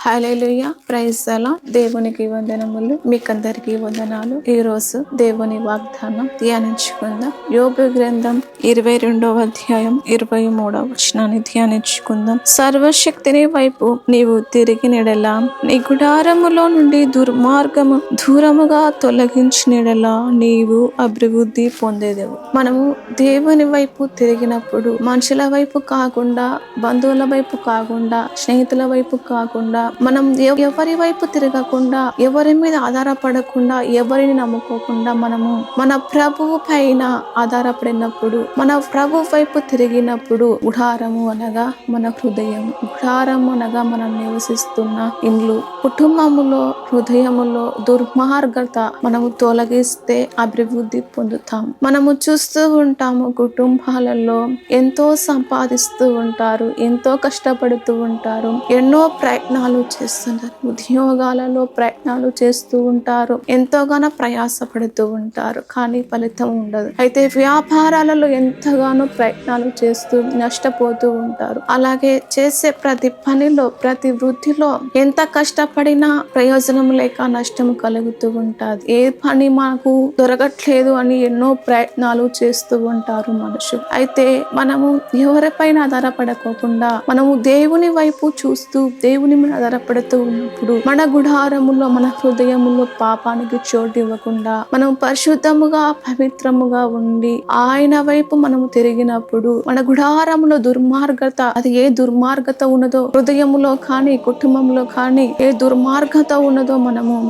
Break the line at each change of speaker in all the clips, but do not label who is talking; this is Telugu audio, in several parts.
Hallelujah, praise the lord. దేవునికి వందనములు, మీకందరికీ వందనాలు. ఈ రోజు దేవుని వాగ్దానం ధ్యానించుకుందాం. యోబు గ్రంథం 22వ అధ్యాయం 23వ వచనాన్ని ధ్యానించుకుందాం. సర్వశక్తిని వైపు నీవు తిరిగినెడలా, నీ గుడారములో నుండి దుర్మార్గము దూరముగా తొలగించినెడలా నీవు అభివృద్ధి పొందేదెవు. మనము దేవుని వైపు తిరిగినప్పుడు మనుషుల వైపు కాకుండా, బంధువుల వైపు కాకుండా, స్నేహితుల వైపు కాకుండా, మనం ఎవరి వైపు తిరగకుండా, ఎవరి మీద ఆధారపడకుండా, ఎవరిని నమ్ముకోకుండా మనము మన ప్రభువు పైన ఆధారపడినప్పుడు, మన ప్రభు వైపు తిరిగినప్పుడు, గుడారము అనగా మన హృదయం, గుడారము అనగా మనం నివసిస్తున్న ఇండ్లు, కుటుంబములో, హృదయములో దుర్మార్గత మనము తొలగిస్తే అభివృద్ధి పొందుతాం. మనము చూస్తూ ఉంటాము, కుటుంబాలలో ఎంతో సంపాదిస్తూ ఉంటారు, ఎంతో కష్టపడుతూ ఉంటారు, ఎన్నో ప్రయత్నాలు చేస్తున్నారు, ఉద్యోగాలలో ప్రయత్నాలు చేస్తూ ఉంటారు, ఎంతోగానో ప్రయాసపడుతూ ఉంటారు, కానీ ఫలితం ఉండదు. అయితే వ్యాపారాలలో ఎంతగానో ప్రయత్నాలు చేస్తూ నష్టపోతూ ఉంటారు. అలాగే చేసే ప్రతి పనిలో, ప్రతి వృత్తిలో ఎంత కష్టపడినా ప్రయోజనం లేక నష్టం కలుగుతూ ఉంటుంది. ఏ పని మాకు దొరకట్లేదు అని ఎన్నో ప్రయత్నాలు చేస్తూ ఉంటారు మనుషులు. అయితే మనము ఎవరిపైన ఆధారపడకోకుండా మనము దేవుని వైపు చూస్తూ దేవుని మీద ఆధారపడుతూ ఉన్నప్పుడు మన గుడారములో, మన హృదయములో పాపానికి చోటు ఇవ్వకుండా మనం పరిశుద్ధముగా, పవిత్రముగా ఉండి ఆయన వైపు మనము తిరిగినప్పుడు మన గుడారములో దుర్మార్గత, అది ఏ దుర్మార్గత ఉన్నదో హృదయములో కానీ, కుటుంబంలో కానీ ఏ దుర్మార్గత ఉన్నదో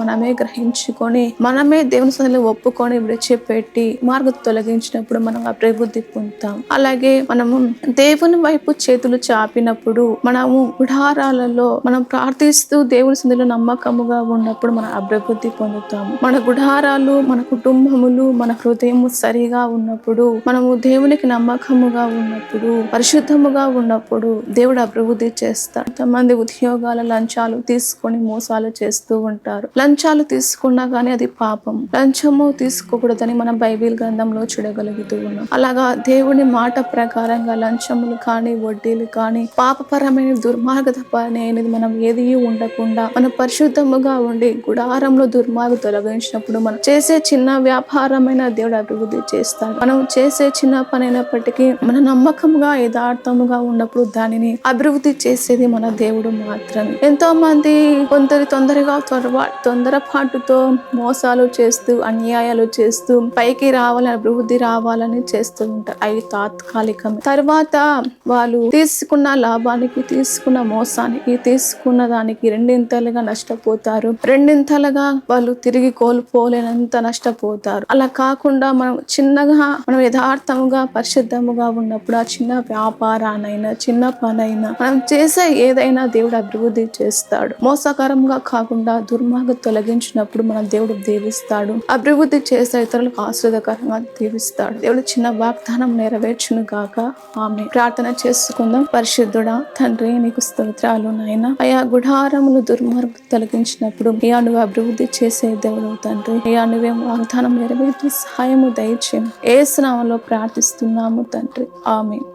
మనమే గ్రహించుకొని, మనమే దేవుని సన్నిధిలో ఒప్పుకొని విడిచిపెట్టి మార్గం తొలగించినప్పుడు మనం అభివృద్ధి పొందుతాం. అలాగే మనము దేవుని వైపు చేతులు చాపినప్పుడు, మనము గుడారాలలో మనం ప్రార్థిస్తూ దేవుని సన్నిధిలో నమ్మకముగా ఉన్నప్పుడు మనం అభివృద్ధి పొందుతాము. మన గుడారాలు, మన కుటుంబములు, మన హృదయము సరిగా ఉన్నప్పుడు, మనము దేవునికి నమ్మకముగా ఉన్నప్పుడు, పరిశుద్ధముగా ఉన్నప్పుడు దేవుడు అభివృద్ధి చేస్తాడు. కొంతమంది ఉద్యోగాల లంచాలు తీసుకొని మోసాలు చేస్తూ ఉంటారు. లంచాలు తీసుకున్నా కానీ అది పాపం. లంచము తీసుకోకూడదని మనం బైబిల్ గ్రంథంలో చూడగలుగుతూ ఉన్నాం. అలాగా దేవుని మాట ప్రకారంగా లంచములు కానీ, వడ్డీలు కానీ, పాపపరమైన దుర్మార్గత అనేది మనం ఏది ఉండకుండా మనం పరిశుద్ధముగా ఉండి గుడారంలో దుర్మార్గం తొలగించినప్పుడు మనం చేసే చిన్న వ్యాపారమైన దేవుడు అభివృద్ధి చేస్తాడు. మనం చేసే చిన్న పని అయినప్పటికీ మన నమ్మకముగా, యథార్థముగా ఉన్నప్పుడు దానిని అభివృద్ధి చేసేది మన దేవుడు మాత్రమే. ఎంతో మంది కొందరు తొందరపాటుతో మోసాలు చేస్తూ, అన్యాయాలు చేస్తూ పైకి రావాలని, అభివృద్ధి రావాలని చేస్తూ ఉంటారు. అవి తాత్కాలికమే. తర్వాత వాళ్ళు తీసుకున్న లాభానికి, తీసుకున్న మోసానికి, తీసుకున్న దానికి రెండింతలుగా నష్టపోతారు. రెండింతలుగా వాళ్ళు తిరిగి కోల్పోలేనంత నష్టపోతారు. అలా కాకుండా మనం చిన్నగా, మనం యథార్థముగా, పరిశుద్ధముగా ఉన్నప్పుడు ఆ చిన్న వ్యాపారానైనా, చిన్న పనైనా, మనం చేసే ఏదైనా దేవుడు అభివృద్ధి చేస్తాడు. మోసకరంగా కాకుండా దుర్మార్గం తొలగించినప్పుడు మన దేవుడు దీవిస్తాడు. అభివృద్ధి చేసే ఇతరులకు ఆశీర్వాదకరంగా దీవిస్తాడు. దేవుడు చిన్న వాగ్దానం నెరవేర్చును గాక. ఆమె ప్రార్థన చేసుకుందాం. పరిశుద్ధుడా తండ్రి, నీకు స్తోత్రాలు నాయనా. అయా గుడారములు దుర్మార్గం తొలగించినప్పుడు అయ్యా నువ్వు అభివృద్ధి చేసే దేవుడు తండ్రి. అయ్యా నువ్వే వాగ్దానం నెరవేర్చి సహాయము దయచేయము. యేసు నామములో ప్రార్థిస్తున్నాము తండ్రి. ఆమేన్.